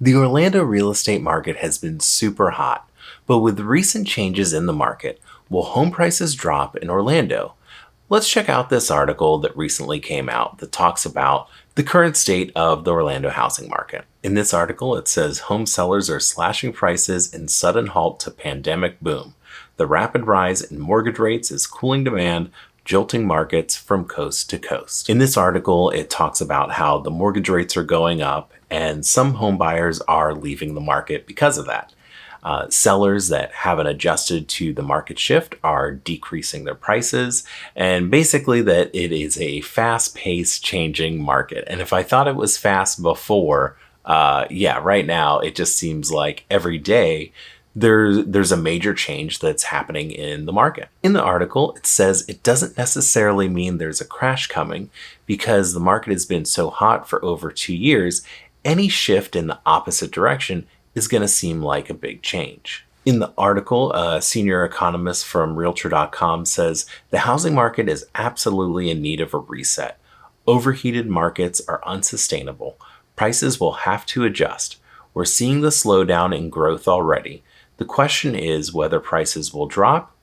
The Orlando real estate market has been super hot, but with recent changes in the market, will home prices drop in Orlando? Let's check out this article that recently came out that talks about the current state of the Orlando housing market. In this article, it says home sellers are slashing prices in sudden halt to pandemic boom. The rapid rise in mortgage rates is cooling demand, jolting markets from coast to coast. In this article, it talks about how the mortgage rates are going up and some home buyers are leaving the market because of that. Sellers that haven't adjusted to the market shift are decreasing their prices, and basically that it is a fast-paced changing market. And if I thought it was fast before, right now it just seems like every day there's a major change that's happening in the market. In the article, it says it doesn't necessarily mean there's a crash coming because the market has been so hot for over 2 years. Any shift in the opposite direction is going to seem like a big change. In the article, a senior economist from Realtor.com says the housing market is absolutely in need of a reset. Overheated markets are unsustainable. Prices will have to adjust. We're seeing the slowdown in growth already. The question is whether prices will drop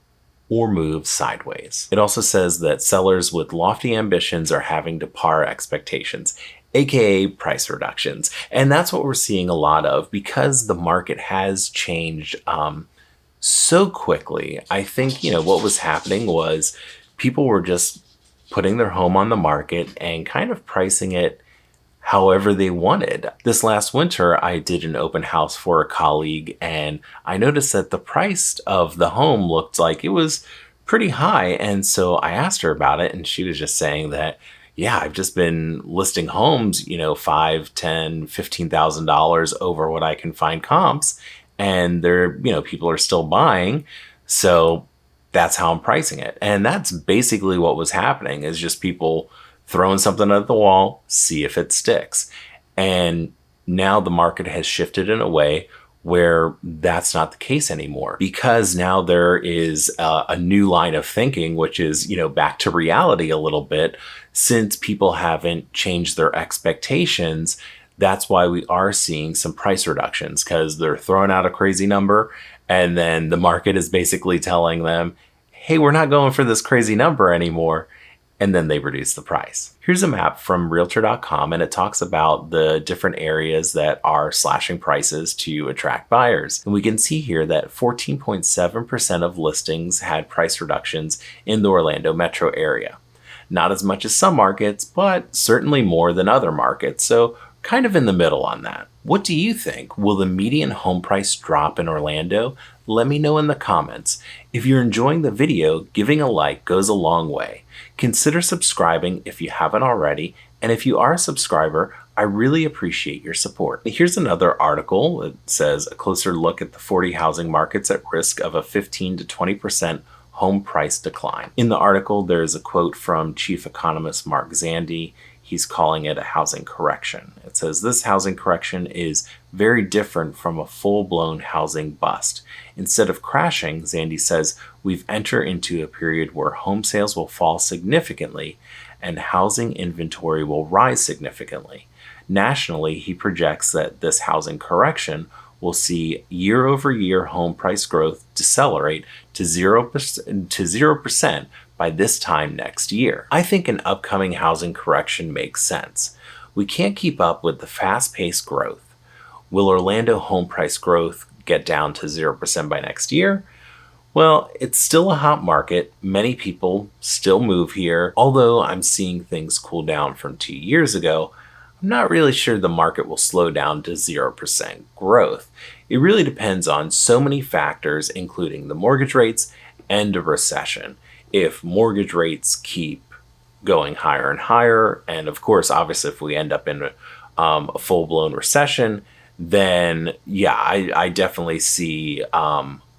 or move sideways. It also says that sellers with lofty ambitions are having to par expectations, aka price reductions. And that's what we're seeing a lot of because the market has changed so quickly. I think, what was happening was people were just putting their home on the market and kind of pricing it however they wanted. This last winter, I did an open house for a colleague, and I noticed that the price of the home looked like it was pretty high. And so I asked her about it, and she was just saying that, yeah, I've just been listing homes, $5, $10, $15,000 over what I can find comps, and people are still buying. So that's how I'm pricing it. And that's basically what was happening, is just people throwing something at the wall, see if it sticks. And now the market has shifted in a way where that's not the case anymore, because now there is a new line of thinking, which is, back to reality a little bit. Since people haven't changed their expectations, that's why we are seeing some price reductions, because they're throwing out a crazy number and then the market is basically telling them, hey, we're not going for this crazy number anymore. And then they reduce the price. Here's a map from Realtor.com, and it talks about the different areas that are slashing prices to attract buyers. And we can see here that 14.7% of listings had price reductions in the Orlando metro area. Not as much as some markets, but certainly more than other markets. So kind of in the middle on that. What do you think? Will the median home price drop in Orlando? Let me know in the comments. If you're enjoying the video, giving a like goes a long way. Consider subscribing if you haven't already, and if you are a subscriber, I really appreciate your support. Here's another article. It says a closer look at the 40 housing markets at risk of a 15 to 20% home price decline. In the article, there's a quote from Chief Economist Mark Zandi. He's calling it a housing correction. It says this housing correction is very different from a full-blown housing bust. Instead of crashing, Zandi says, we've entered into a period where home sales will fall significantly and housing inventory will rise significantly. Nationally, he projects that this housing correction will see year-over-year home price growth decelerate to 0% by this time next year. I think an upcoming housing correction makes sense. We can't keep up with the fast-paced growth. Will Orlando home price growth get down to 0% by next year? Well, it's still a hot market. Many people still move here. Although I'm seeing things cool down from 2 years ago, I'm not really sure the market will slow down to 0% growth. It really depends on so many factors, including the mortgage rates and a recession. If mortgage rates keep going higher and higher, and of course, obviously, if we end up in a full-blown recession, then I definitely see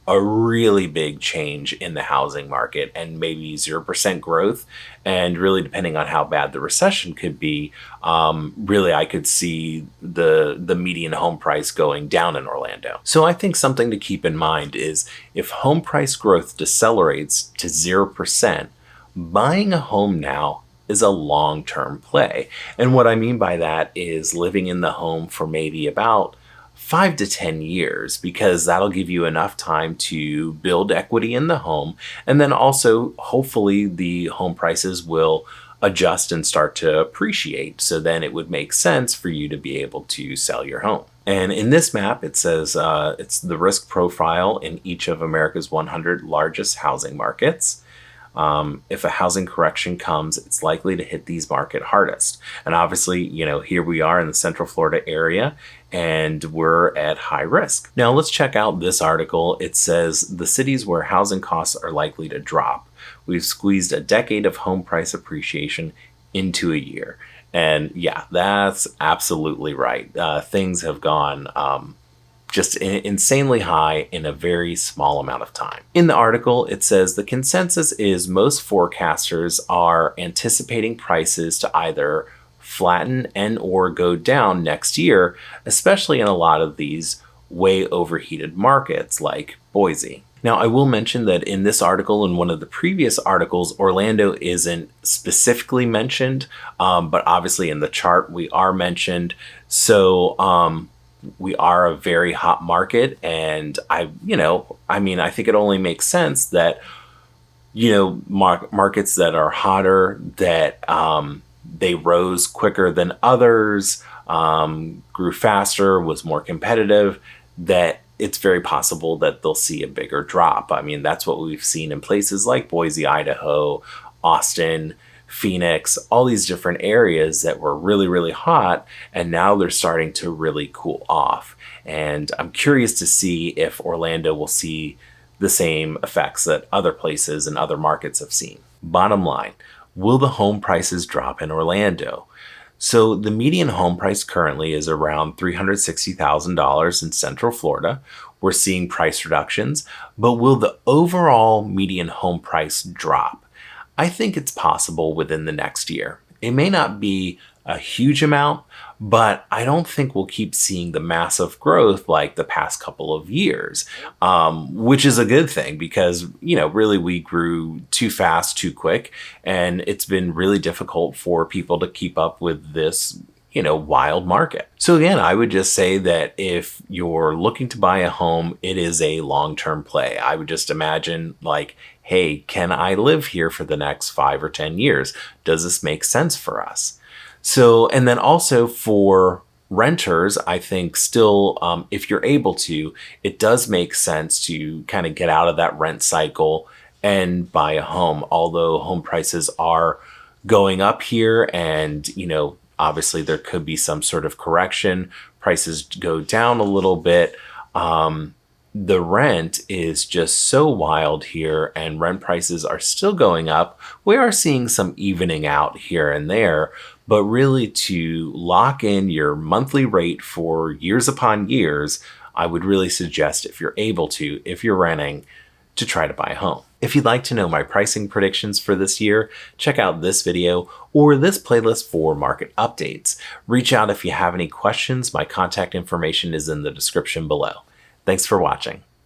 a really big change in the housing market and maybe 0% growth. And really, depending on how bad the recession could be, really I could see the median home price going down in Orlando. So I think something to keep in mind is if home price growth decelerates to 0%, buying a home now is a long-term play. And what I mean by that is living in the home for maybe about 5 to 10 years, because that'll give you enough time to build equity in the home. And then also, hopefully, the home prices will adjust and start to appreciate. So then it would make sense for you to be able to sell your home. And in this map, it says it's the risk profile in each of America's 100 largest housing markets. If a housing correction comes, it's likely to hit these market hardest. And obviously, here we are in the Central Florida area, and we're at high risk. Now let's check out this article. It says the cities where housing costs are likely to drop. We've squeezed a decade of home price appreciation into a year. And yeah, that's absolutely right. Things have gone just insanely high in a very small amount of time. In the article, it says the consensus is most forecasters are anticipating prices to either flatten and or go down next year, especially in a lot of these way overheated markets like Boise. Now, I will mention that in this article and one of the previous articles, Orlando isn't specifically mentioned, but obviously in the chart we are mentioned. So we are a very hot market, and I think it only makes sense that, markets that are hotter, that they rose quicker than others, grew faster, was more competitive, that it's very possible that they'll see a bigger drop. I mean, that's what we've seen in places like Boise, Idaho, Austin, Phoenix, all these different areas that were really, really hot, and now they're starting to really cool off. And I'm curious to see if Orlando will see the same effects that other places and other markets have seen. Bottom line, will the home prices drop in Orlando? So the median home price currently is around $360,000 in Central Florida. We're seeing price reductions, but will the overall median home price drop? I think it's possible within the next year. It may not be a huge amount, but I don't think we'll keep seeing the massive growth like the past couple of years, which is a good thing because, really we grew too fast, too quick, and it's been really difficult for people to keep up with this, wild market. So again, I would just say that if you're looking to buy a home, it is a long-term play. I would just imagine hey, can I live here for the next 5 or 10 years? Does this make sense for us? So, and then also for renters, I think still, if you're able to, it does make sense to kind of get out of that rent cycle and buy a home. Although home prices are going up here and, obviously there could be some sort of correction, prices go down a little bit. The rent is just so wild here and rent prices are still going up. We are seeing some evening out here and there, but really to lock in your monthly rate for years upon years, I would really suggest if you're able to, if you're renting, to try to buy a home. If you'd like to know my pricing predictions for this year, check out this video or this playlist for market updates. Reach out if you have any questions. My contact information is in the description below. Thanks for watching.